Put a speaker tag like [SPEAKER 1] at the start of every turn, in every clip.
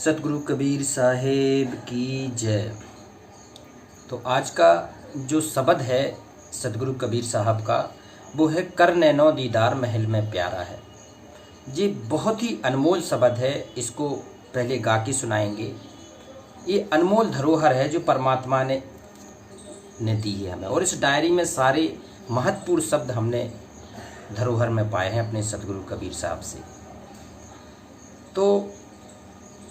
[SPEAKER 1] सतगुरु कबीर साहेब की जय। तो आज का जो शब्द है सतगुरु कबीर साहब का वो है कर नैनो दीदार महल में प्यारा है। ये बहुत ही अनमोल शब्द है, इसको पहले गा के सुनाएंगे। ये अनमोल धरोहर है जो परमात्मा ने दी है हमें, और इस डायरी में सारे महत्वपूर्ण शब्द हमने धरोहर में पाए हैं अपने सतगुरु कबीर साहब से। तो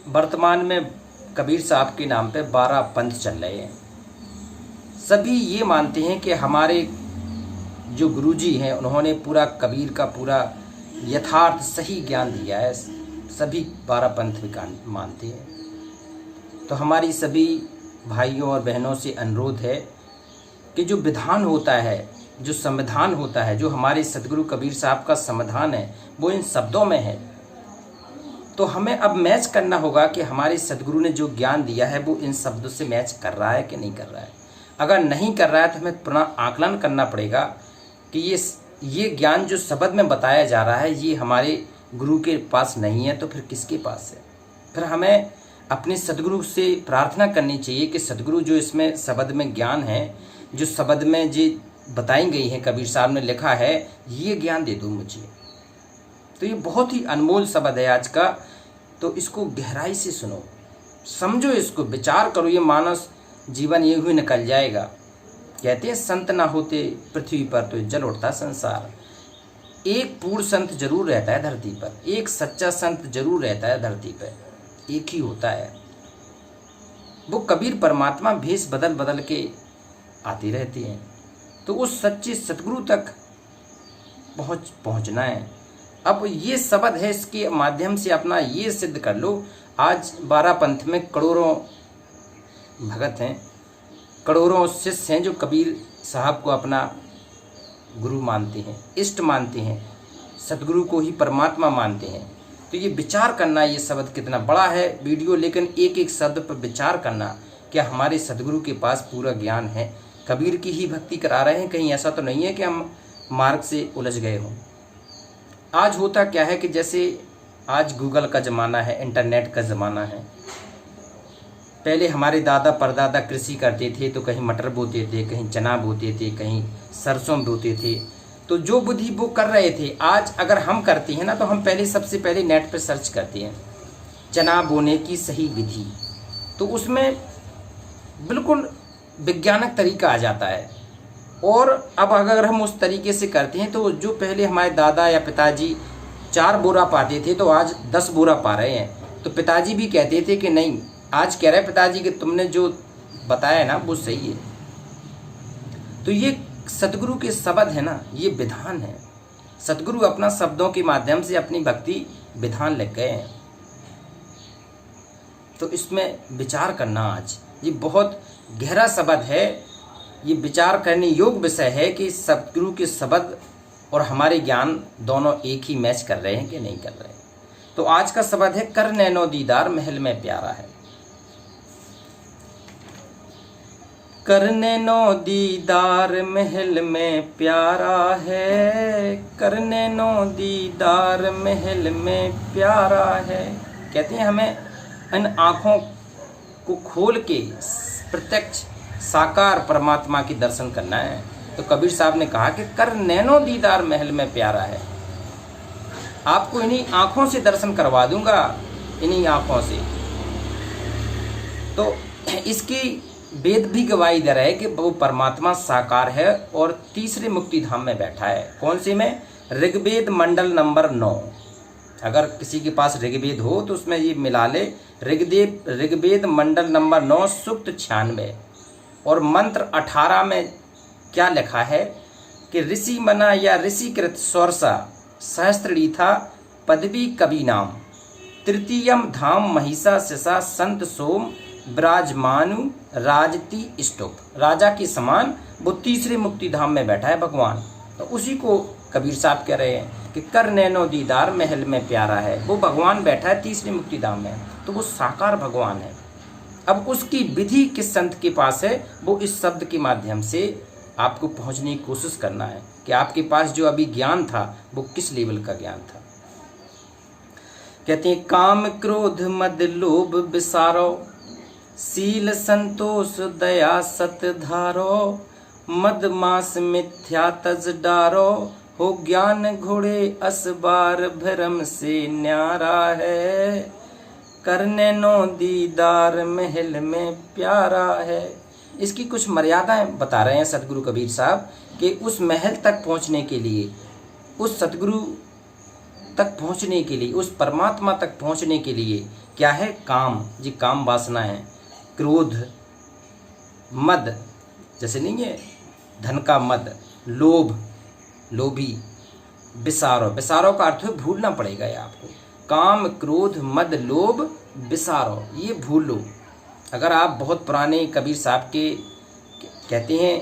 [SPEAKER 1] वर्तमान में कबीर साहब के नाम पे 12 पंथ चल रहे हैं। सभी ये मानते हैं कि हमारे जो गुरुजी हैं उन्होंने पूरा कबीर का पूरा यथार्थ सही ज्ञान दिया है। सभी 12 पंथ भी मानते हैं। तो हमारी सभी भाइयों और बहनों से अनुरोध है कि जो विधान होता है, जो संविधान होता है, जो हमारे सतगुरु कबीर साहब का संविधान है वो इन शब्दों में है। तो हमें अब मैच करना होगा कि हमारे सतगुरु ने जो ज्ञान दिया है वो इन शब्दों से मैच कर रहा है कि नहीं कर रहा है। अगर नहीं कर रहा है तो हमें पुनः आकलन करना पड़ेगा कि ये ज्ञान जो शब्द में बताया जा रहा है ये हमारे गुरु के पास नहीं है तो फिर किसके पास है। फिर हमें अपने सतगुरु से प्रार्थना करनी चाहिए कि सतगुरु जो इसमें शब्द में ज्ञान है, जो शब्द में जो बताई गई है, कबीर साहब ने लिखा है, ये ज्ञान दे दो मुझे। तो ये बहुत ही अनमोल शब्द है आज का। तो इसको गहराई से सुनो, समझो, इसको विचार करो। ये मानस जीवन ये हुई निकल जाएगा। कहते हैं संत ना होते पृथ्वी पर तो जल उठता संसार। एक पूर्ण संत जरूर रहता है धरती पर, एक सच्चा संत जरूर रहता है धरती पर, एक ही होता है वो कबीर परमात्मा। भेष बदल बदल के आती रहती हैं। तो उस सच्चे सतगुरु तक पहुंचना है। अब ये शब्द है, इसके माध्यम से अपना ये सिद्ध कर लो। आज 12 पंथ में करोड़ों भगत हैं, करोड़ों शिष्य हैं जो कबीर साहब को अपना गुरु मानते हैं, इष्ट मानते हैं, सतगुरु को ही परमात्मा मानते हैं। तो ये विचार करना, ये शब्द कितना बड़ा है वीडियो, लेकिन एक एक शब्द पर विचार करना। क्या हमारे सतगुरु के पास पूरा ज्ञान है? कबीर की ही भक्ति करा रहे हैं? कहीं ऐसा तो नहीं है कि हम मार्ग से उलझ गए हों। आज होता क्या है कि जैसे आज गूगल का ज़माना है, इंटरनेट का ज़माना है। पहले हमारे दादा परदादा कृषि करते थे तो कहीं मटर बोते थे, कहीं चना बोते थे, कहीं सरसों बोते थे। तो जो बुद्धि वो कर रहे थे, आज अगर हम करते हैं ना तो हम सबसे पहले नेट पर सर्च करते हैं चना बोने की सही विधि। तो उसमें बिल्कुल वैज्ञानिक तरीका आ जाता है। और अब अगर हम उस तरीके से करते हैं तो जो पहले हमारे दादा या पिताजी 4 बोरा पाते थे तो आज 10 बोरा पा रहे हैं। तो पिताजी भी कहते थे कि नहीं, आज कह रहे पिताजी कि तुमने जो बताया ना वो सही है। तो ये सतगुरु के शब्द है ना, ये विधान है। सतगुरु अपना शब्दों के माध्यम से अपनी भक्ति विधान लिख गए हैं। तो इसमें विचार करना, आज ये बहुत गहरा शब्द है। ये विचार करने योग्य विषय है कि सतगुरु के शब्द और हमारे ज्ञान दोनों एक ही मैच कर रहे हैं कि नहीं कर रहे। तो आज का शब्द है कर नैनो दीदार महल में प्यारा है। कर नैनो दीदार महल में प्यारा है, कर नैनो दीदार महल में प्यारा है। कहते हैं हमें इन आँखों को खोल के प्रत्यक्ष साकार परमात्मा के दर्शन करना है। तो कबीर साहब ने कहा कि कर नैनो दीदार महल में प्यारा है। आपको इन्हीं आँखों से दर्शन करवा दूंगा, इन्हीं आँखों से। तो इसकी वेद भी गवाही दे रहा है कि वो परमात्मा साकार है और तीसरे मुक्ति धाम में बैठा है। कौन से में? ऋग्वेद मंडल नंबर 9। अगर किसी के पास ऋग्वेद हो तो उसमें ये मिला ले। ऋग्वेद मंडल नंबर 9 सूक्त 96 और मंत्र 18 में क्या लिखा है कि ऋषि मना या ऋषिकृत सौरसा सहस्त्रलीथा पदवी कवि नाम तृतीयम धाम महिषा शिषा संत सोम विराजमानु राजती स्टोप। राजा के समान वो तीसरे मुक्ति धाम में बैठा है भगवान। तो उसी को कबीर साहब कह रहे हैं कि कर नैनो दीदार महल में प्यारा है। वो भगवान बैठा है तीसरे मुक्ति धाम में, तो वो साकार भगवान है। अब उसकी विधि किस संत के पास है, वो इस शब्द के माध्यम से आपको पहुंचने की कोशिश करना है कि आपके पास जो अभी ज्ञान था वो किस लेवल का ज्ञान था। कहते हैं काम क्रोध मद लोभ विसारो, सील संतोष दया सत धारो, मद मास मिथ्या तज डारो, हो ज्ञान घोड़े असबार भरम से न्यारा है, करने नो दीदार महल में प्यारा है। इसकी कुछ मर्यादाएं बता रहे हैं सतगुरु कबीर साहब कि उस महल तक पहुंचने के लिए, उस सतगुरु तक पहुंचने के लिए, उस परमात्मा तक पहुंचने के लिए क्या है? काम, जी काम वासना है, क्रोध, मद जैसे नहीं है धन का मद, लोभ, लोभी, विसारो, विसारो का अर्थ है भूलना पड़ेगा ये आपको। काम क्रोध मद लोभ विसारो, ये भूल लो। अगर आप बहुत पुराने कबीर साहब के कहते हैं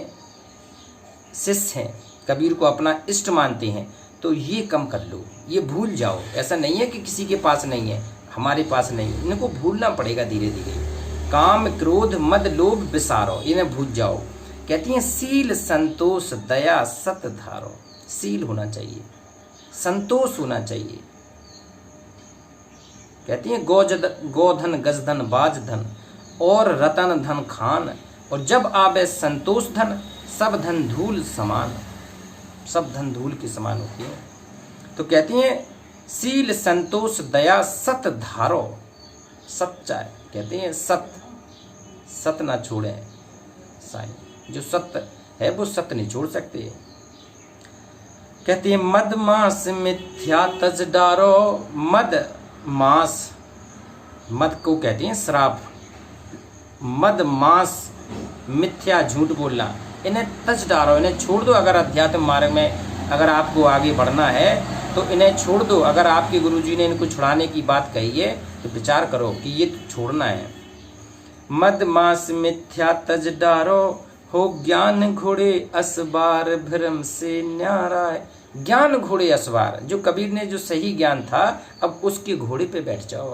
[SPEAKER 1] शिष्य हैं, कबीर को अपना इष्ट मानते हैं, तो ये कम कर लो, ये भूल जाओ। ऐसा नहीं है कि किसी के पास नहीं है, हमारे पास नहीं, इनको भूलना पड़ेगा धीरे धीरे। काम क्रोध मद लोभ विसारो, इन्हें भूल जाओ। कहती हैं सील संतोष दया सत धारो, सील होना चाहिए, संतोष होना चाहिए। कहती हैं गोधन गजधन बाज धन और रतन धन खान, और जब आवे संतोष धन सब धन धूल समान, सब धन धूल के समान होती है। तो कहती हैं सील संतोष दया सत धारो, सच्चा कहते हैं सत ना छोड़े साईं, जो सत्य है वो सत्य नहीं छोड़ सकते। कहती है मद मास मिथ्या तज डारो, मद मास, मद को कहती हैं श्राप, मद मास मिथ्या झूठ बोलना, इन्हें तज डारो, इन्हें छोड़ दो। अगर अध्यात्म मार्ग में अगर आपको आगे बढ़ना है तो इन्हें छोड़ दो। अगर आपके गुरुजी ने इनको छुड़ाने की बात कही है तो विचार करो कि ये छोड़ना है। मद मास मिथ्या तज डारो, हो ज्ञान घोड़े असबार भ्रम से न्यारा है। ज्ञान घोड़े असवार, जो कबीर ने जो सही ज्ञान था, अब उसके घोड़े पे बैठ जाओ।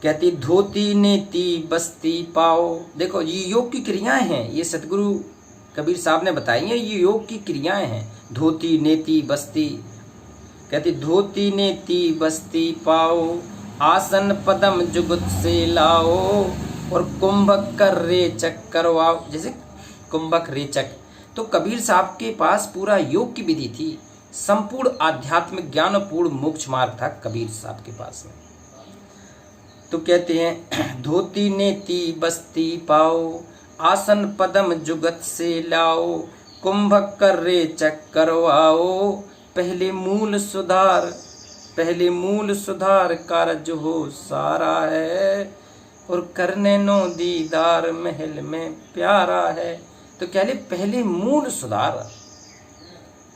[SPEAKER 1] कहती धोती नेति बस्ती पाओ, देखो ये योग की क्रियाएं हैं, ये सतगुरु कबीर साहब ने बताई हैं, ये योग की क्रियाएं हैं। धोती नेति बस्ती, कहती धोती नेति बस्ती पाओ, आसन पदम जुगत से लाओ, और कुंभक कर रेचक करवाओ, जैसे कुंभक रेचक। तो कबीर साहब के पास पूरा योग की विधि थी, संपूर्ण आध्यात्मिक ज्ञानपूर्ण मोक्ष मार्ग था कबीर साहब के पास में। तो कहते हैं धोती नेति बस्ती पाओ, आसन पदम जुगत से लाओ, कुंभक कर रेचक करवाओ, पहले मूल सुधार कारज हो सारा है, और करने नो दीदार महल में प्यारा है। तो कह ले पहले मूल सुधार,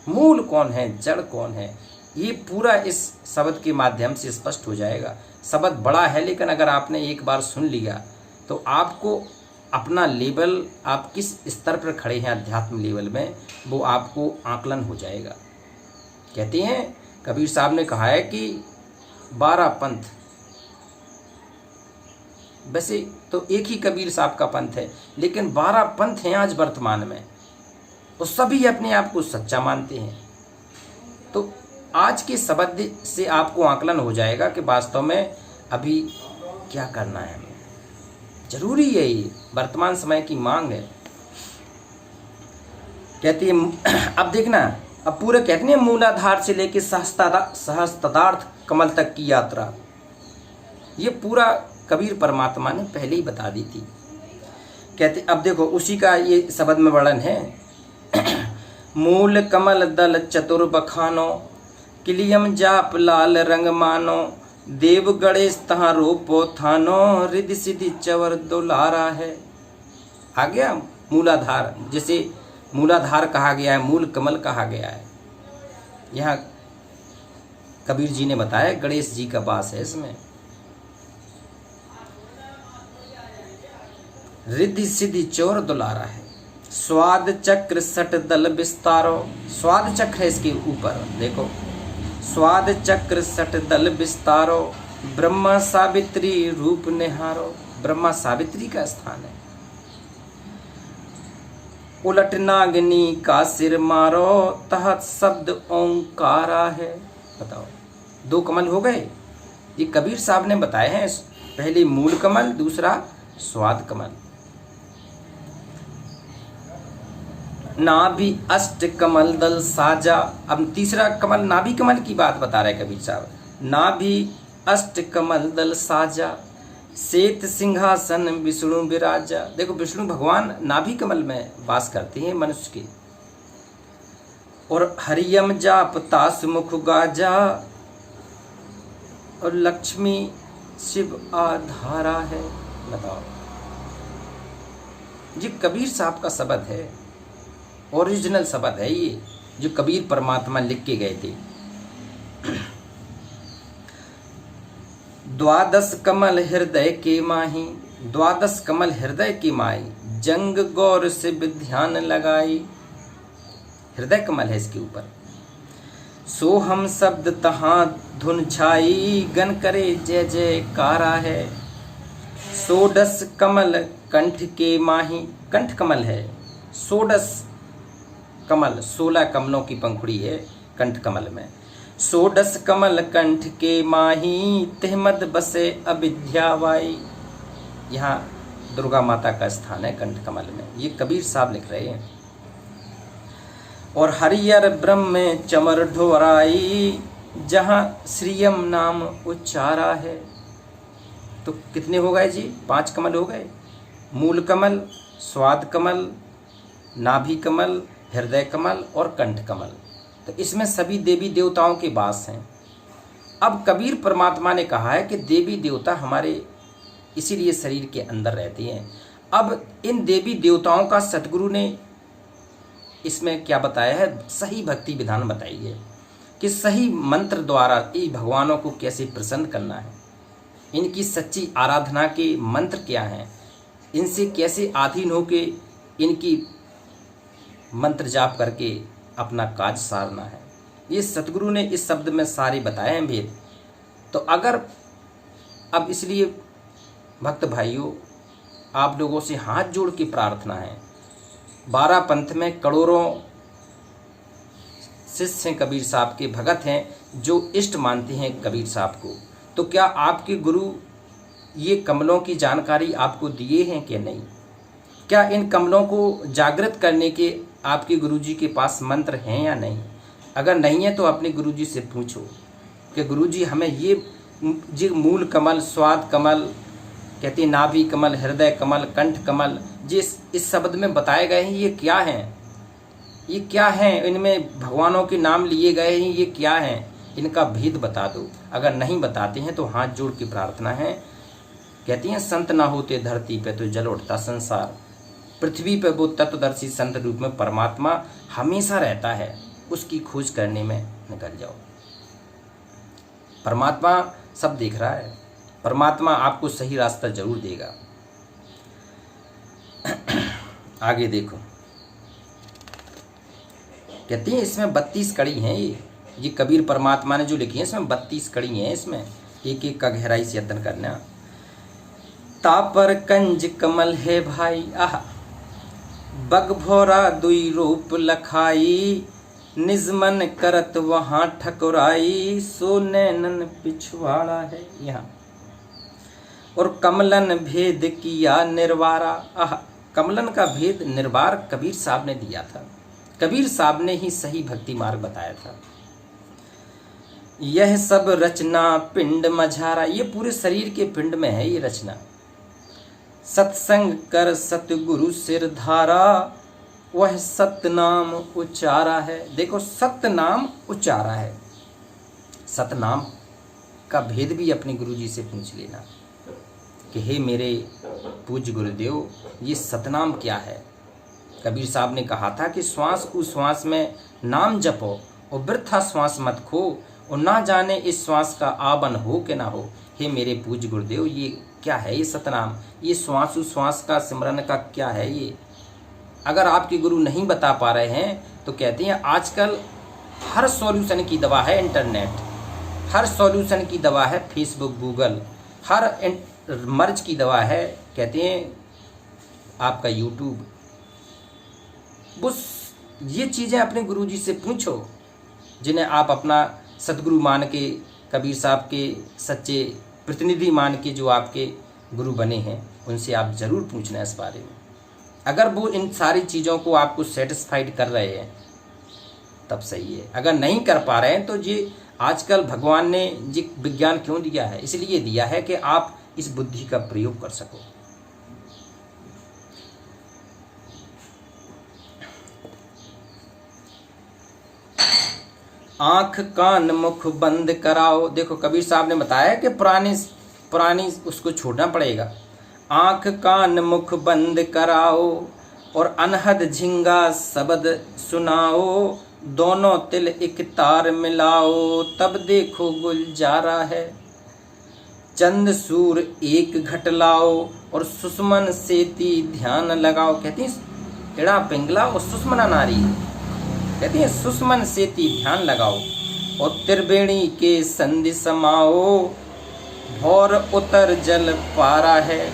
[SPEAKER 1] मूल कौन है, जड़ कौन है, ये पूरा इस शब्द के माध्यम से स्पष्ट हो जाएगा। शब्द बड़ा है, लेकिन अगर आपने एक बार सुन लिया तो आपको अपना लेवल, आप किस स्तर पर खड़े हैं अध्यात्म लेवल में, वो आपको आकलन हो जाएगा। कहते हैं कबीर साहब ने कहा है कि 12 पंथ, वैसे तो एक ही कबीर साहब का पंथ है, लेकिन 12 पंथ हैं आज वर्तमान में, और सभी अपने आप को सच्चा मानते हैं। तो आज के शब्द से आपको आकलन हो जाएगा कि वास्तव में अभी क्या करना है, जरूरी है, ये वर्तमान समय की मांग है। कहती है अब देखना, अब पूरे कहते हैं मूलाधार से लेकर सहस्त्रार्थ कमल तक की यात्रा, ये पूरा कबीर परमात्मा ने पहले ही बता दी थी। कहते अब देखो उसी का ये शब्द में वर्णन है मूल कमल दल चतुर बखानो, किलियम जाप लाल रंग मानो, देव गणेश तहाँ रूपो थानो, रिद्धि सिद्धि चवर दुलारा है। आ गया मूलाधार, जिसे मूलाधार कहा गया है, मूल कमल कहा गया है। यहाँ कबीर जी ने बताया गणेश जी का वास है इसमें। रिद्धि सिद्धि चौर दुलारा है, स्वाद चक्र सट दल विस्तारो, स्वाद चक्र है इसके ऊपर देखो, स्वाद चक्र सट दल विस्तारो, ब्रह्मा सावित्री रूप निहारो, ब्रह्मा सावित्री का स्थान है। उलट नागनी का सिर मारो, तहत शब्द ओंकारा है। बताओ, 2 कमल हो गए। ये कबीर साहब ने बताए हैं। पहले मूल कमल, दूसरा स्वाद कमल। नाभि अष्ट कमल दल साजा। अब तीसरा कमल नाभि कमल की बात बता रहे कबीर साहब। नाभि अष्ट कमल दल साजा, श्वेत सिंहासन विष्णु विराजा। देखो, विष्णु भगवान नाभि कमल में वास करते हैं मनुष्य के। और हरियम जाप तास मुख गाजा, और लक्ष्मी शिव आधारा है। बताओ, ये कबीर साहब का शब्द है, ओरिजिनल शब्द है ये, जो कबीर परमात्मा लिख के गए थे। 12 कमल हृदय के माही, 12 कमल हृदय की माई, जंग गौर से ध्यान लगाई। हृदय कमल है इसके ऊपर। सो हम शब्द तहाँ धुन छाई, गन करे जय जयकारा है। 16 कमल कंठ के माही, कंठ कमल है। 16 कमल, 16 कमलों की पंखुड़ी है कंठ कमल में। 16 कमल कंठ के माही, तिहमद बसे अविद्यावाई। यहाँ दुर्गा माता का स्थान है कंठ कमल में। ये कबीर साहब लिख रहे हैं। और हरियर ब्रह्म में चमर ढोराई, जहाँ श्रीयम नाम उच्चारा है। तो कितने हो गए जी? 5 कमल हो गए। मूल कमल, स्वाद कमल, नाभि कमल, हृदय कमल और कंठ कमल। तो इसमें सभी देवी देवताओं के वास हैं। अब कबीर परमात्मा ने कहा है कि देवी देवता हमारे इसीलिए शरीर के अंदर रहते हैं। अब इन देवी देवताओं का सतगुरु ने इसमें क्या बताया है? सही भक्ति विधान बताई है कि सही मंत्र द्वारा इन भगवानों को कैसे प्रसन्न करना है, इनकी सच्ची आराधना के मंत्र क्या हैं, इनसे कैसे अधीन होके इनकी मंत्र जाप करके अपना काज सारना है। ये सतगुरु ने इस शब्द में सारे बताए हैं भेद। तो अगर अब इसलिए भक्त भाइयों, आप लोगों से हाथ जोड़ के प्रार्थना है। 12 पंथ में करोड़ों शिष्य हैं कबीर साहब के, भगत हैं जो इष्ट मानते हैं कबीर साहब को। तो क्या आपके गुरु ये कमलों की जानकारी आपको दिए हैं कि नहीं? क्या इन कमलों को जागृत करने के आपके गुरुजी के पास मंत्र हैं या नहीं? अगर नहीं है तो अपने गुरुजी से पूछो कि गुरुजी हमें ये मूल कमल, स्वाद कमल, कहते हैं नाभि कमल, हृदय कमल, कंठ कमल, जिस इस शब्द में बताए गए हैं, ये क्या हैं? ये क्या हैं? इनमें भगवानों के नाम लिए गए हैं, ये क्या हैं? इनका भेद बता दो। अगर नहीं बताते हैं तो हाथ जोड़ के प्रार्थना है। कहती हैं संत ना होते धरती पे तो जल उठता संसार। पृथ्वी पे वो तत्वदर्शी संत रूप में परमात्मा हमेशा रहता है, उसकी खोज करने में निकल जाओ। परमात्मा सब देख रहा है, परमात्मा आपको सही रास्ता जरूर देगा। आगे देखो, कहती है इसमें 32 कड़ी हैं। ये कबीर परमात्मा ने जो लिखी है इसमें 32 कड़ी हैं। इसमें एक एक का गहराई से अध्ययन करना। तापर कंज कमल है भाई, आह बग भोरा दुई रूप लखाई, निजमन करत वहां ठकुराई, सो नैनन पिछवाड़ा है यहाँ। और कमलन भेद किया निर्वारा, आह कमलन का भेद निर्वार कबीर साहब ने दिया था। कबीर साहब ने ही सही भक्ति मार्ग बताया था। यह सब रचना पिंड मझारा, ये पूरे शरीर के पिंड में है ये रचना। सत्संग कर सतगुरु सिर धारा, वह सत्य नाम उच्चारा है। देखो सत्य नाम उच्चारा है। सत्य नाम का भेद भी अपने गुरुजी से पूछ लेना कि हे मेरे पूज्य गुरुदेव, ये सतनाम क्या है? कबीर साहब ने कहा था कि श्वास उश्वास में नाम जपो और वृथा श्वास मत खो, और ना जाने इस श्वास का आबन हो कि ना हो। हे मेरे पूज्य गुरुदेव, ये क्या है ये सतनाम? ये श्वास उश्वास का सिमरन का क्या है ये? अगर आपके गुरु नहीं बता पा रहे हैं तो कहते हैं आजकल हर सॉल्यूशन की दवा है इंटरनेट, हर सॉल्यूशन की दवा है फेसबुक, गूगल, हर मर्ज की दवा है कहते हैं आपका यूट्यूब। वो ये चीज़ें अपने गुरुजी से पूछो, जिन्हें आप अपना सतगुरु मान के, कबीर साहब के सच्चे प्रतिनिधि मान के जो आपके गुरु बने हैं, उनसे आप ज़रूर पूछना इस बारे में। अगर वो इन सारी चीज़ों को आपको सेटिस्फाइड कर रहे हैं तब सही है, अगर नहीं कर पा रहे हैं तो ये आजकल भगवान ने ये विज्ञान क्यों दिया है? इसलिए दिया है कि आप इस बुद्धि का प्रयोग कर सको। आंख कान मुख बंद कराओ। देखो कबीर साहब ने बताया कि पुरानी उसको छोड़ना पड़ेगा। आंख कान मुख बंद कराओ और अनहद झिंगा शब्द सुनाओ, दोनों तिल एक तार मिलाओ, तब देखो गुलजारा है। चंद सूर एक घट लाओ और सुषमन सेती ध्यान लगाओ। कहती है एड़ा पिंगला और सुषमना नारी, कहती है सुषमन सेती ध्यान लगाओ और त्रिवेणी के संधि समाओ, भौर उतर जल पारा है।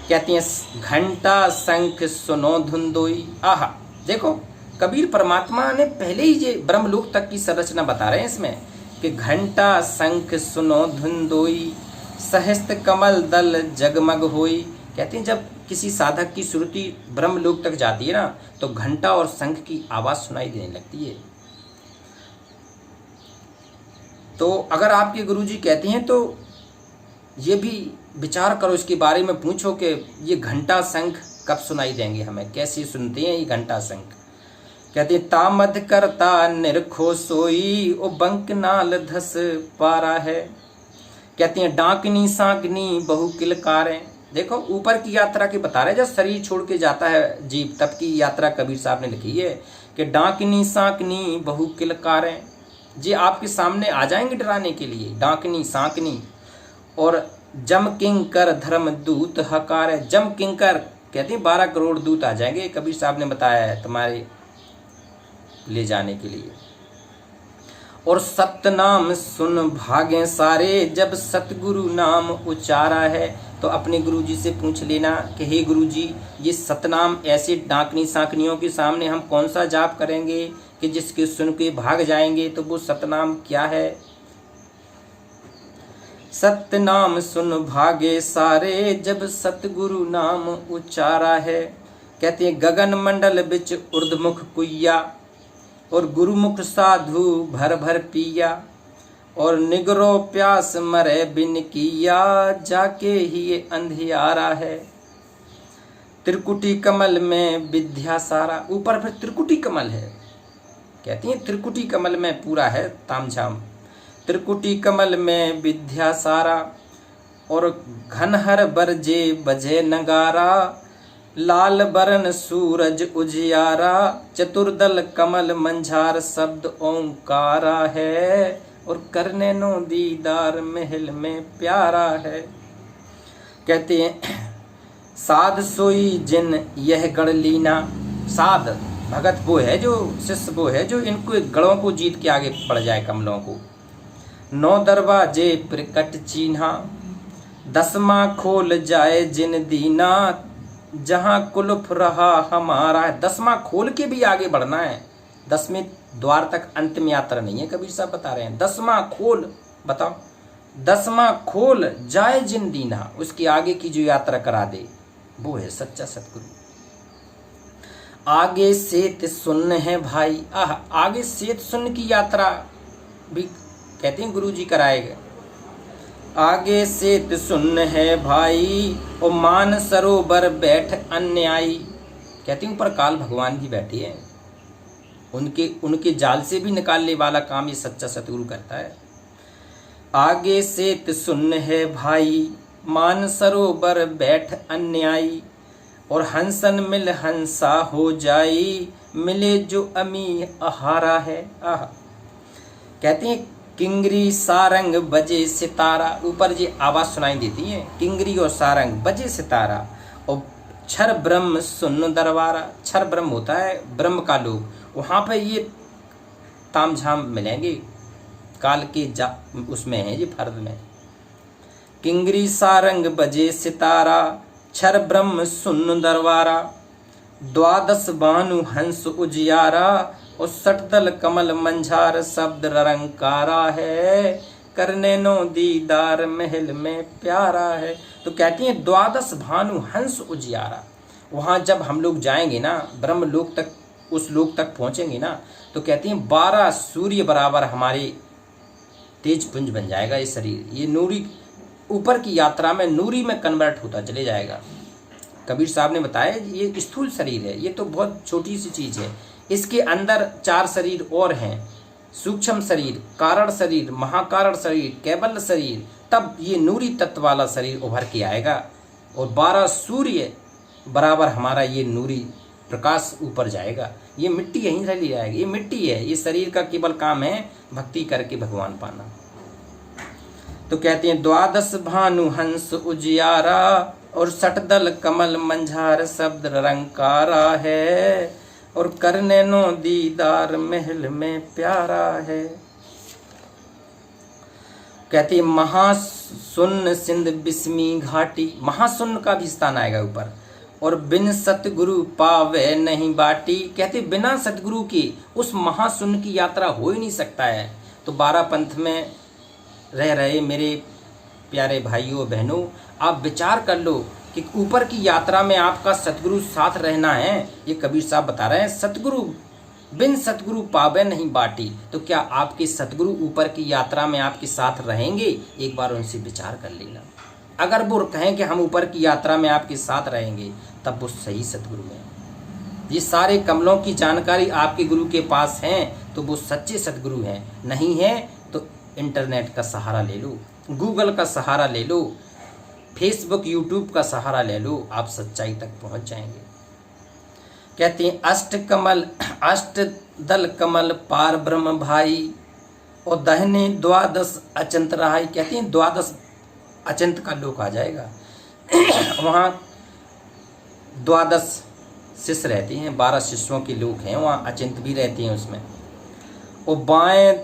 [SPEAKER 1] कहती है घंटा शंख सुनो धुंदोई। आहा, देखो कबीर परमात्मा ने पहले ही ये ब्रह्मलोक तक की संरचना बता रहे हैं इसमें कि घंटा शंख सुनो धुंदोई, सहस्त्र कमल दल जगमग होई। कहते हैं जब किसी साधक की श्रुति ब्रह्मलोक तक जाती है ना, तो घंटा और शंख की आवाज़ सुनाई देने लगती है। तो अगर आपके गुरुजी कहते हैं तो ये भी विचार करो, इसके बारे में पूछो कि ये घंटा शंख कब सुनाई देंगे हमें, कैसे सुनते हैं ये घंटा शंख। कहते हैं तामद करता निरखो सोई, ओ बंक नाल धस पारा है। कहते हैं डांकनी सांकनी बहु किलकारें। देखो ऊपर की यात्रा की बता रहे हैं, जब शरीर छोड़ के जाता है जीव तब की यात्रा कबीर साहब ने लिखी है कि डांकनी सांकनी बहु किलकारें, ये आपके सामने आ जाएंगे डराने के लिए, डांकनी सांकनी। और जम किंकर धर्म दूत हकार है। जम किंकर कहते हैं 12 करोड़ दूत आ जाएंगे, कबीर साहब ने बताया है तुम्हारे ले जाने के लिए। और सतनाम सुन भागे सारे, जब सतगुरु नाम उचारा है। तो अपने गुरुजी से पूछ लेना कि हे गुरुजी, ये सतनाम ऐसे डांकनी सांकनियों के सामने हम कौन सा जाप करेंगे कि जिसके सुन के भाग जाएंगे, तो वो सतनाम क्या है? सतनाम सुन भागे सारे, जब सतगुरु नाम उचारा है। कहते हैं गगन मंडल बिच उर्धमुख कुइया, और गुरुमुख साधु भर भर पिया, और निगरो प्यास मरे बिन किया, जाके ही ये अंधियारा है। त्रिकुटी कमल में विद्या सारा, ऊपर फिर त्रिकुटी कमल है। कहती हैं त्रिकुटी कमल में पूरा है तामझाम। त्रिकुटी कमल में विद्या सारा, और घनहर बरजे बजे नगारा, लाल बरन सूरज उजियारा, चतुर्दल कमल मंझार शब्द ओंकारा है, और करने नो दीदार महल में प्यारा है। कहते हैं साध सोई जिन यह गढ़ लीना। साध भगत वो है, जो शिष्य वो है जो इनको गढ़ों को जीत के आगे बढ़ जाए, कमलों को। 9 दरवाजे प्रकट चीन्हा, 10वां खोल जाए जिन दीना, जहां कुलफ रहा हमारा है। 10वां खोल के भी आगे बढ़ना है, 10वें द्वार तक अंतिम यात्रा नहीं है, कबीर साहब बता रहे हैं। 10वां खोल, बताओ 10वां खोल जाए जिन दीना, उसकी आगे की जो यात्रा करा दे वो है सच्चा सतगुरु। आगे सेत सुन्न है भाई। आगे सेत सुन्न की यात्रा भी कहते हैं गुरुजी कराएगा। आगे सेत सुन्न है भाई, और मान सरोवर बैठ अन्यायी। कहते हैं ऊपर काल भगवान जी बैठे हैं, उनके जाल से भी निकालने वाला काम ये सच्चा सतगुरु करता है। आगे सेत सुन्न है भाई, मान सरोवर बैठ अन्यायी, और हंसन मिल हंसा हो जाई, मिले जो अमी अहारा है। कहते हैं किंगरी सारंग बजे सितारा, ऊपर ये आवाज़ सुनाई देती है, किंगरी और सारंग बजे सितारा, और क्षर ब्रह्म सुन्न दरबारा। क्षर ब्रह्म होता है ब्रह्म का लोग, वहाँ पे ये तामझाम मिलेंगे, काल के उसमें है ये फर्द में। किंगरी सारंग बजे सितारा, क्षर ब्रह्म सुन्न दरबारा, द्वादश भानु हंस उजियारा और सटदल कमल मंझार शब्द रंकारा है, करने नो दीदार महल में प्यारा है। तो कहती हैं द्वादश भानु हंस उजियारा। वहाँ जब हम लोग जाएंगे ना ब्रह्म लोक तक, उस लोक तक पहुँचेंगे ना, तो कहती हैं 12 सूर्य बराबर हमारे तेज पुंज बन जाएगा ये शरीर। ये नूरी ऊपर की यात्रा में नूरी में कन्वर्ट होता चले जाएगा। कबीर साहब ने बताया ये स्थूल शरीर है, ये तो बहुत छोटी सी चीज़ है। इसके अंदर 4 शरीर और हैं, सूक्ष्म शरीर, कारण शरीर, महाकारण शरीर, कैबल्य शरीर, तब ये नूरी तत्व वाला शरीर उभर के आएगा और 12 सूर्य बराबर हमारा ये नूरी प्रकाश ऊपर जाएगा। ये मिट्टी यहीं से ली जाएगी, ये मिट्टी है। ये शरीर का केवल काम है भक्ति करके भगवान पाना। तो कहते हैं द्वादश भानु हंस उजियारा और सटदल कमल मंझार शब्द रंकारा है, और करने नो दीदार महल में प्यारा है। कहते हैं महाशून्य सिंध बिस्मी घाटी, महाशून्य का भी स्थान आएगा ऊपर। और बिन सतगुरु पावे नहीं बाटी, कहते बिना सतगुरु की उस महाशून्य की यात्रा हो ही नहीं सकता है। तो 12 पंथ में रह रहे मेरे प्यारे भाइयों बहनों, आप विचार कर लो कि ऊपर की यात्रा में आपका सतगुरु साथ रहना है। ये कबीर साहब बता रहे हैं सतगुरु बिन सतगुरु पावे नहीं बाटी। तो क्या आपके सतगुरु ऊपर की यात्रा में आपके साथ रहेंगे? एक बार उनसे विचार कर लेना। अगर वो कहें कि हम ऊपर की यात्रा में आपके साथ रहेंगे, तब वो सही सतगुरु हैं। ये सारे कमलों की जानकारी आपके गुरु के पास हैं तो वो सच्चे सतगुरु हैं। नहीं है तो इंटरनेट का सहारा ले लो, गूगल का सहारा ले लो, फेसबुक यूट्यूब का सहारा ले लो, आप सच्चाई तक पहुंच जाएंगे। कहते हैं अष्ट दल कमल पार ब्रह्म भाई और दहने द्वादश अचंत रहाई। कहते हैं 12 अचंत का लोक आ जाएगा। वहाँ 12 शिष्य रहते हैं, 12 शिष्यों के लोक हैं, वहाँ अचिंत भी रहते हैं उसमें। और बाएं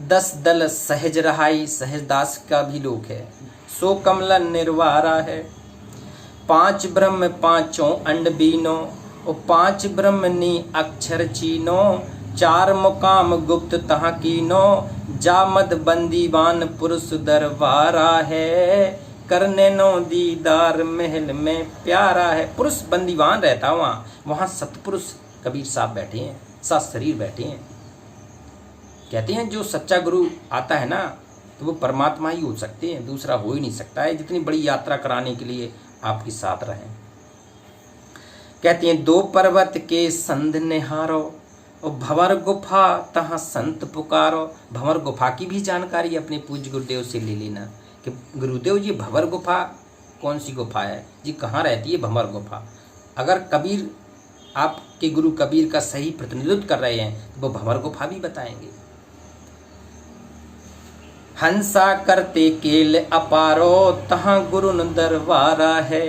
[SPEAKER 1] 10 दल सहज रहाई, सहजदास का भी लोक है। सो कमला निर्वारा है। 5 ब्रह्म 5 अंड बीनो और 5 ब्रह्मनी अक्षर चीनो। 4 मुकाम गुप्त तहाँ कीनो जामद बंदीवान पुरुष दरबारा है। करने नो दीदार महल में प्यारा है। पुरुष बंदीवान रहता वहाँ सतपुरुष कबीर साहब बैठे हैं, 7 शरीर बैठे हैं। कहते हैं जो सच्चा गुरु आता है ना तो वो परमात्मा ही हो सकते हैं, दूसरा हो ही नहीं सकता है, जितनी बड़ी यात्रा कराने के लिए आपके साथ रहें। कहते हैं 2 पर्वत के संध निहारो और भंवर गुफा तहाँ संत पुकारो। भंवर गुफा की भी जानकारी अपने पूज्य गुरुदेव से ले लेना कि गुरुदेव ये भंवर गुफा कौन सी गुफा है जी, कहाँ रहती है भंवर गुफा। अगर कबीर आपके गुरु कबीर का सही प्रतिनिधित्व कर रहे हैं तो वो भंवर गुफा भी बताएंगे। हंसा करते केल अपारो तहाँ गुरुन दरबारा है।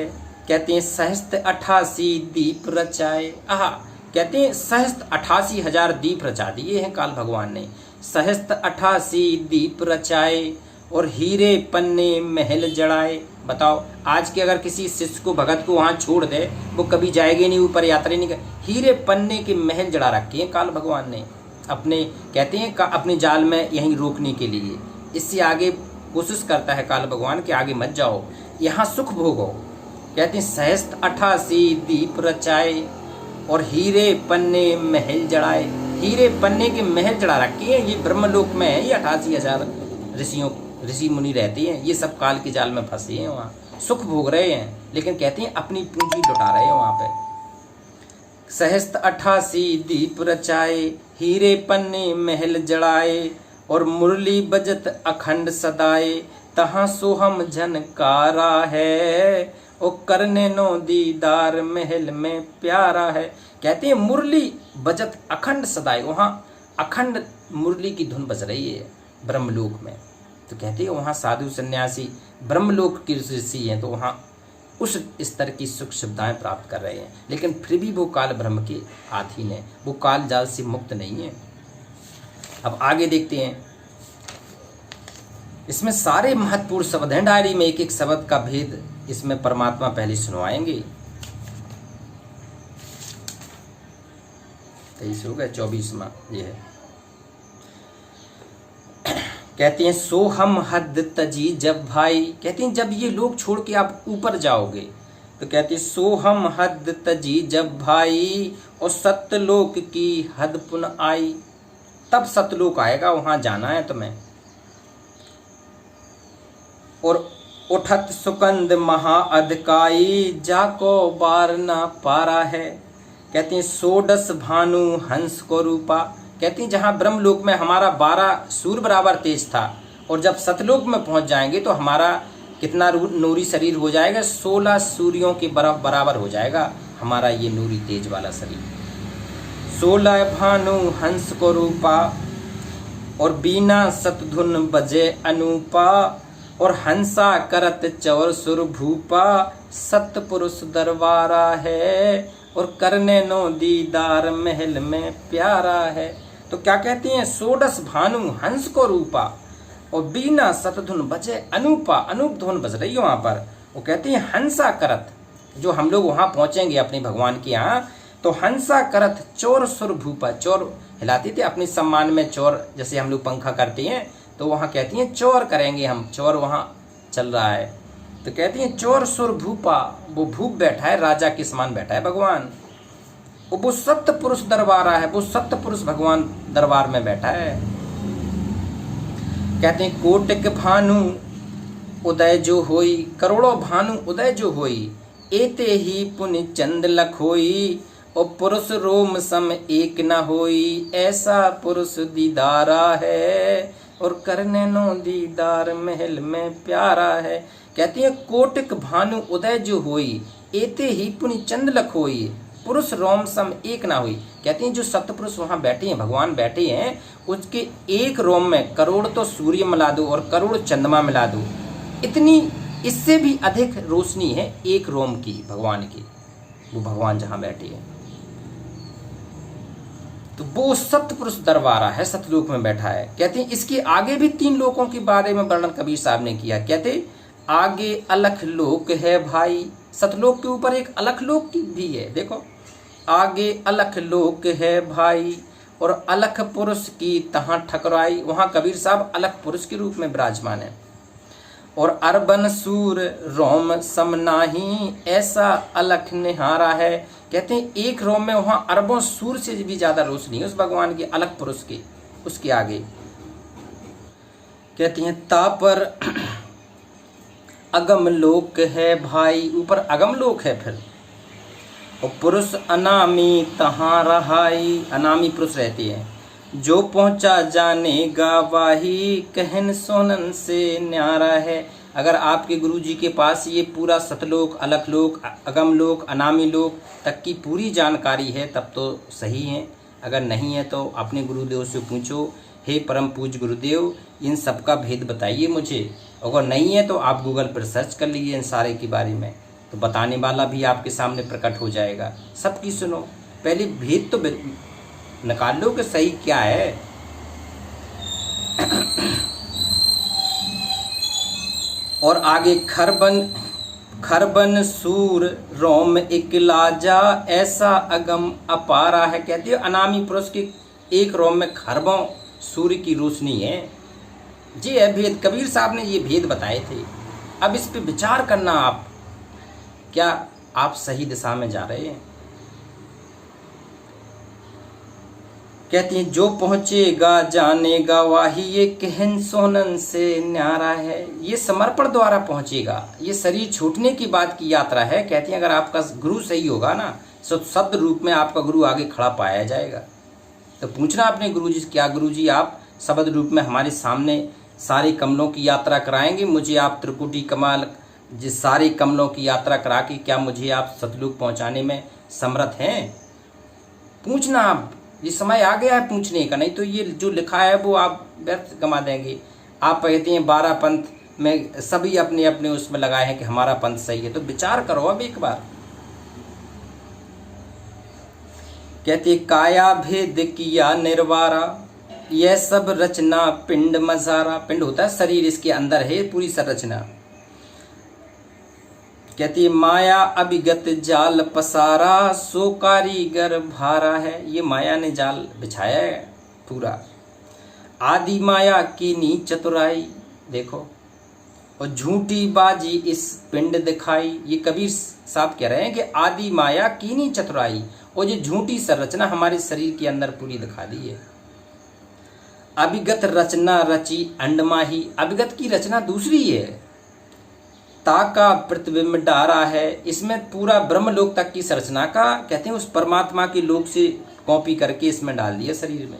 [SPEAKER 1] कहते हैं सहस्त्र 88 दीप रचाए। कहते हैं सहस्त्र 88,000 दीप रचा दिए हैं काल भगवान ने। सहस्त्र 88 दीप रचाए और हीरे पन्ने महल जड़ाए। बताओ आज के अगर किसी शिष्य को भगत को वहाँ छोड़ दे वो कभी जाएंगे नहीं ऊपर, यात्रा नहीं कर। हीरे पन्ने के महल जड़ा रखे हैं काल भगवान ने अपने, कहते हैं अपने जाल में यहीं रोकने के लिए। इससे आगे कोशिश करता है काल भगवान कि आगे मत जाओ, यहाँ सुख भोगो। कहते हैं सहस्त्र 88 दीप रचाए और हीरे पन्ने महल जड़ाए। हीरे पन्ने के महल जड़ा रखे हैं, ये ब्रह्मलोक में है। ये 88,000 ऋषि मुनि रहते हैं, ये सब काल के जाल में फंसे हैं, वहाँ सुख भोग रहे हैं, लेकिन कहते हैं अपनी पूंजी लुटा रहे हैं वहाँ पे। सहस्त्र 88 दीप रचाए हीरे पन्ने महल जड़ाए और मुरली बजत अखंड सदाए तहाँ सोहम झनकारा है। ओ करने नो दीदार महल में प्यारा है। कहते हैं मुरली बजत अखंड सदाए, वहाँ अखंड मुरली की धुन बज रही है ब्रह्मलोक में। तो कहते हैं वहाँ साधु सन्यासी ब्रह्मलोक के ऋषि हैं, तो वहाँ उस स्तर की सुख सुविधाएं प्राप्त कर रहे हैं, लेकिन फिर भी वो काल ब्रह्म के अधीन है, वो काल जाल से मुक्त नहीं है। अब आगे देखते हैं, इसमें सारे महत्वपूर्ण शब्द हैं। डायरी में एक एक शब्द का भेद इसमें परमात्मा पहले सुनवाएंगे। 23 हो गया, 24वां ये है। कहती हैं सो हम हद तजी जब भाई, कहती हैं जब ये लोग छोड़ के आप ऊपर जाओगे तो कहती है सो हम हद तजी जब भाई, और सत्यलोक की हद पुन आई, तब सतलोक आएगा, वहां जाना है तुम्हें। और उठत सुकंद महाअधकाई, जाको बार ना पारा है। कहती हैं सोडस भानु हंस को रूपा, कहती हैं जहाँ ब्रह्मलोक में हमारा 12 सूर्य बराबर तेज था, और जब सतलोक में पहुंच जाएंगे तो हमारा कितना नूरी शरीर हो जाएगा, 16 सूर्यों के बराबर हो जाएगा हमारा ये नूरी तेज वाला शरीर। 16 भानु हंस को रूपा, और बीना सतधुन बजे अनूपा, और हंसा करत चौर सुर भूपा, सतपुरुष दरबारा है, और करने नो दीदार महल में प्यारा है। तो क्या कहती हैं, सोडस भानु हंस को रूपा, और बीना सतधुन बजे अनूपा, अनूप धुन बज रही है वहां पर। वो कहती हैं हंसा करत, जो हम लोग वहां पहुंचेंगे अपने भगवान के यहाँ, तो हंसा करत चौर सुर भूपा, चौर हिलाती थी अपने सम्मान में, चौर जैसे हम लोग पंखा करते हैं, तो वहां कहती हैं चौर करेंगे हम, चौर वहां चल रहा है। तो कहती हैं चौर सुर भूपा, वो भूप बैठा है, राजा के समान बैठा है भगवान। वो सत्य पुरुष दरबार है, वो सत्य पुरुष भगवान दरबार में बैठा है। कहते हैं कोटिक भानु उदय जो होई, करोड़ों भानु उदय जो होई, एते ही पुण्य चंद लख होई, और पुरुष रोम सम एक न होई, ऐसा पुरुष दीदारा है, और करने नो दीदार महल में प्यारा है। कहती है कोटिक भानु उदय जो होई, एते ही पुण्य चंद लख होई, पुरुष रोम सम एक ना हुई। कहती हैं जो सतपुरुष वहां बैठे हैं, भगवान बैठे हैं, उसके एक रोम में करोड़ तो सूर्य मिला दो और करोड़ चंद्रमा मिला दो, इतनी इससे भी अधिक रोशनी है एक रोम की भगवान की, वो भगवान जहां बैठे हैं। तो वो सतपुरुष दरबारा है, सतलोक में बैठा है। कहते हैं इसके आगे भी 3 लोकों के बारे में वर्णन कबीर साहब ने किया। कहते आगे अलख लोक है भाई, सतलोक के ऊपर एक अलख लोक भी है। देखो आगे अलख लोक है भाई, और अलख पुरुष की तहां ठकराई, वहां कबीर साहब अलख पुरुष के रूप में विराजमान है। और अरबन सूर रोम समनाही, ऐसा अलख निहारा है। कहते हैं एक रोम में वहां अरबों सूर से भी ज्यादा रोशनी है उस भगवान के अलख पुरुष की, उसके आगे। कहती हैं तापर अगम लोक है भाई, ऊपर अगम लोक है फिर, और पुरुष अनामी तहां रहाई, अनामी पुरुष रहते हैं। जो पहुंचा जानेगा वाही, कहन सोनन से न्यारा है। अगर आपके गुरु जी के पास ये पूरा सतलोक, अलख लोक, अगम लोक, अनामी लोक तक की पूरी जानकारी है तब तो सही है, अगर नहीं है तो अपने गुरुदेव से पूछो, हे परम पूज्य गुरुदेव इन सब का भेद बताइए मुझे। अगर नहीं है तो आप गूगल पर सर्च कर लीजिए इन सारे के बारे में, तो बताने वाला भी आपके सामने प्रकट हो जाएगा। सबकी सुनो, पहले भेद तो निकाल लो कि सही क्या है। और आगे खरबन सूर रोम इकलाजा, ऐसा अगम अपारा है। कहती है अनामी पुरुष के एक रोम में खरबों सूर्य की रोशनी है। ये है भेद, कबीर साहब ने ये भेद बताए थे। अब इस पे विचार करना आप, क्या आप सही दिशा में जा रहे हैं? कहती हैं जो पहुंचेगा जानेगा वाही, ये कहन सोनन से न्यारा है। ये समर्पण द्वारा पहुंचेगा, ये शरीर छूटने की बात की यात्रा है। कहती हैं अगर आपका गुरु सही होगा ना, तो शब्द रूप में आपका गुरु आगे खड़ा पाया जाएगा। तो पूछना अपने गुरु जी, क्या गुरु जी आप शब्द रूप में हमारे सामने सारे कमलों की यात्रा कराएंगे? मुझे आप त्रिकुटी कमल जिस सारे कमलों की यात्रा करा के क्या मुझे आप सतलोक पहुंचाने में समर्थ हैं? पूछना आप, ये समय आ गया है पूछने का, नहीं तो ये जो लिखा है वो आप व्यर्थ गंवा देंगे। आप कहते हैं 12 पंथ में सभी अपने अपने उसमें लगाए हैं कि हमारा पंथ सही है, तो विचार करो अब एक बार। कहते काया भेद किया निर्वारा, यह सब रचना पिंड मजारा। पिंड होता है शरीर, इसके अंदर है पूरी संरचना। कहती है माया अभिगत जाल पसारा, सो कारीगर भारा है। ये माया ने जाल बिछाया है पूरा। आदि माया कीनी चतुराई, देखो, और झूठी बाजी इस पिंड दिखाई। ये कबीर साहब कह रहे हैं कि आदि माया कीनी चतुराई, और ये झूठी संरचना हमारे शरीर के अंदर पूरी दिखा दी है। अभिगत रचना रची अंडमाही, अभिगत की रचना दूसरी है। ताका प्रतिबिंब डारा है, इसमें पूरा ब्रह्मलोक तक की संरचना का कहते हैं उस परमात्मा के लोक से कॉपी करके इसमें डाल दिया शरीर में।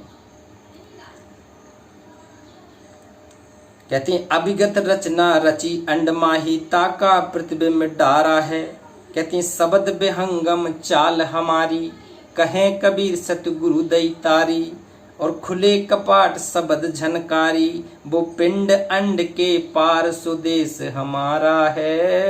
[SPEAKER 1] कहते हैं अभिगत रचना रची अंडमाही, ताका प्रतिबिंब डारा है। कहते हैं शब्द बेहंगम चाल हमारी, कहें कबीर सतगुरु दई तारी। और खुले कपाट शब्द झनकारी, वो पिंड अंड के पार सुदेश हमारा है।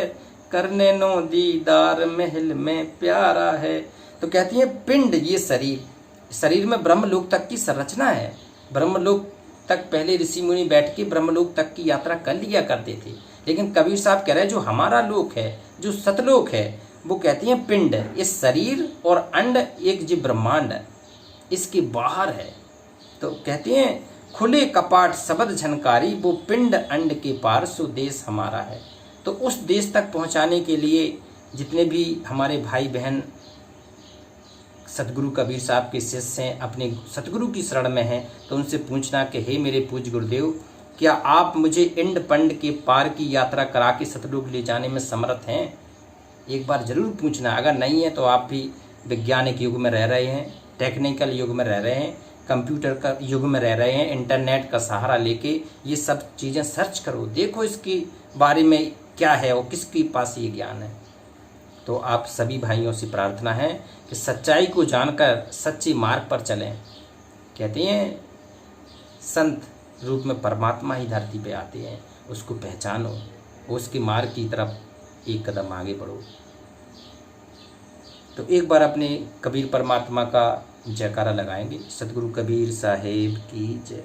[SPEAKER 1] करने नो दीदार महल में प्यारा है। तो कहती है पिंड, ये शरीर में ब्रह्मलोक तक की संरचना है। ब्रह्मलोक तक पहले ऋषि मुनि बैठ के ब्रह्मलोक तक की यात्रा कर लिया करते थे, लेकिन कबीर साहब कह रहे हैं जो हमारा लोक है, जो सतलोक है, वो कहती है पिंड, इस शरीर और अंड एक जो ब्रह्मांड इसके बाहर है। तो कहते हैं खुले कपाट शब्द झनकारी, वो पिंड अंड के पार सो देश हमारा है। तो उस देश तक पहुंचाने के लिए जितने भी हमारे भाई बहन सतगुरु कबीर साहब के शिष्य हैं, अपने सतगुरु की शरण में हैं, तो उनसे पूछना कि हे मेरे पूज्य गुरुदेव, क्या आप मुझे इंड पंड के पार की यात्रा करा के सतलोक ले जाने में समर्थ हैं? एक बार जरूर पूछना। अगर नहीं है तो आप भी वैज्ञानिक युग में रह रहे हैं, टेक्निकल युग में रह रहे हैं, कंप्यूटर का युग में रह रहे हैं, इंटरनेट का सहारा लेके ये सब चीज़ें सर्च करो, देखो इसके बारे में क्या है और किसके पास ये ज्ञान है। तो आप सभी भाइयों से प्रार्थना है कि सच्चाई को जानकर सच्चे मार्ग पर चलें। कहते हैं संत रूप में परमात्मा ही धरती पे आते हैं, उसको पहचानो, उसके मार्ग की तरफ एक कदम आगे बढ़ो। तो एक बार अपने कबीर परमात्मा का जयकारा लगाएंगे। सतगुरु कबीर साहेब की जय।